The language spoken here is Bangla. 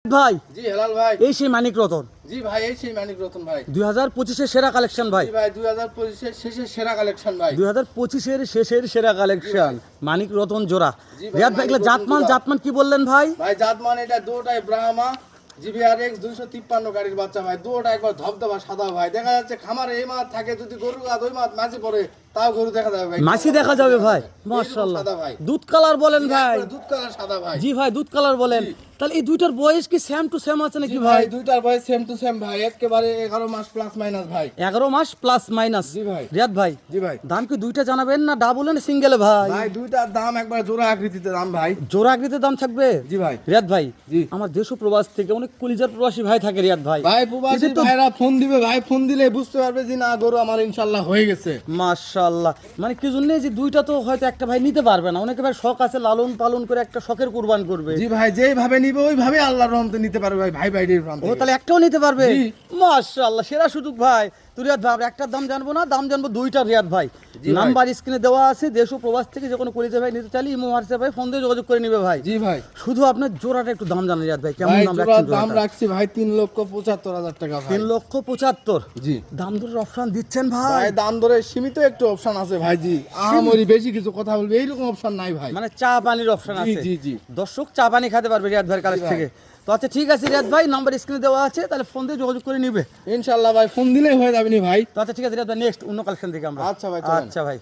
ভাই জি হেলাল ভাই। এই সেই মানিক রতন জি ভাই, এই সেই মানিক রতন ভাই। 2025 এর সেরা কালেকশন ভাই। জি ভাই, 2025 এর শেষের সেরা কালেকশন ভাই। 2025 এর শেষের সেরা কালেকশন মানিক রতন জোড়া। জি ভাই, রিয়াদ ভাই মানিক এগুলো রতন জাতমান জোড়া। জাতমান কি বললেন ভাই? ভাই জাতমান এটা দুটোটাই ব্রাহ্মা জিবিআরএক্স 253 গাড়ির বাচ্চা ভাই। দুটোটা একবার ধবধবা সাদা ভাই। দেখা যাচ্ছে খামারে এই মাছ থাকে, যদি গরু গাদ ওই মাছ মাছি পড়ে তাও গরু দেখা যাবে ভাই। মাছি দেখা যাবে ভাই, এইরকম মাশাআল্লাহ। সাদা ভাই। দুধ কালার বলেন জি, ভাই? একবারে দুধ কালার সাদা ভাই। জি ভাই, দুধ কালার বলেন। জি। তাহলে এই দুইটার বয়স কি সেম টু সেম আছে জি নাকি ভাই, ভাই? দুইটার বয়স সেম টু সেম ভাই। একেবারে 11 মাস প্লাস মাইনাস ভাই। 11 মাস প্লাস মাইনাস। জি ভাই। রিয়াদ ভাই জি ভাই। দাম কি দুইটা জানাবেন না ডাবল না সিঙ্গেলে ভাই? ভাই দুইটার দাম একবার জোড়া আকৃতিতে দাম ভাই। জোড়া আকৃতির দাম থাকবে? জি ভাই। রিয়াদ ভাই জি। আমার দেশ ও প্রবাস থেকে অনেক কলিজার প্রবাসী ভাই থাকে রিয়াদ ভাই। ভাই প্রবাসী এদের তো ভাইরা ফোন দিবে ভাই, ফোন দিলে বুঝতে পারবে যে না গরু আমার ইনশাল্লাহ হয়ে গেছে। মাশাআল্লাহ, মানে কি জন্য যে দুইটা তো হয়তো একটা ভাই নিতে পারবে না, অনেকে ভাই শখ আছে লালন পালন করে একটা শখের কুরবান করবে। জি ভাই, যেইভাবে নিবে ওইভাবে আল্লাহর রহমতে নিতে পারবে ভাই, ভাই ভাইদের প্রান্ত ও থেকে। তাহলে একটাও নিতে পারবে? জি। মাশাআল্লাহ, সেরা সুযোগ ভাই। তো রিয়াদ ভাই আমরা একটার দাম জানবো না, দাম জানবো দুইটার রিয়াদ ভাই। জি ভাই। নাম্বার স্ক্রিনে দেওয়া আছে, দেশ ও প্রবাস থেকে যে কোনো কলিজা ভাই নিতে চাইলে ইমো হোয়াটসঅ্যাপ ভাই ফোন দিয়ে যোগাযোগ করে নিবে ভাই। জি ভাই। শুধু আপনার জোড়াটা একটু দাম জানেন রিয়াদ ভাই, কেমন ভাই দাম জোড়ার রাখছেন দাম জোড়াটা? রাখছি ভাই 3,75,000 টাকা ভাই। 3,75,000। জি। দাম দরের অপশন দিচ্ছেন ভাই? ভাই দাম ধরে সীমিত একটু অপশন আছে ভাই। জি, আহামরি বেশি কিছু কথা বলবে এইরকম অপশন নাই ভাই। মানে চা পানির অপশন জি, আছে? জি, জি। দর্শক চা পানি খেতে পারবে রিয়াদ ভাইয়ের কাছ জি ভাই। থেকে। তো আচ্ছা ঠিক আছে রিয়াদ ভাই, নাম্বার স্ক্রিনে দেওয়া আছে, তাহলে ফোন দিয়ে যোগাযোগ করে নিবে। ইনশাল্লাহ ভাই, ফোন দিলেই হয়ে যাবে নি ভাই। তো আচ্ছা ঠিক আছে রিয়াদ ভাই, নেক্সট অন্য কালেকশন থেকে আমরা। আচ্ছা ভাই, চলেন। আচ্ছা ভাই।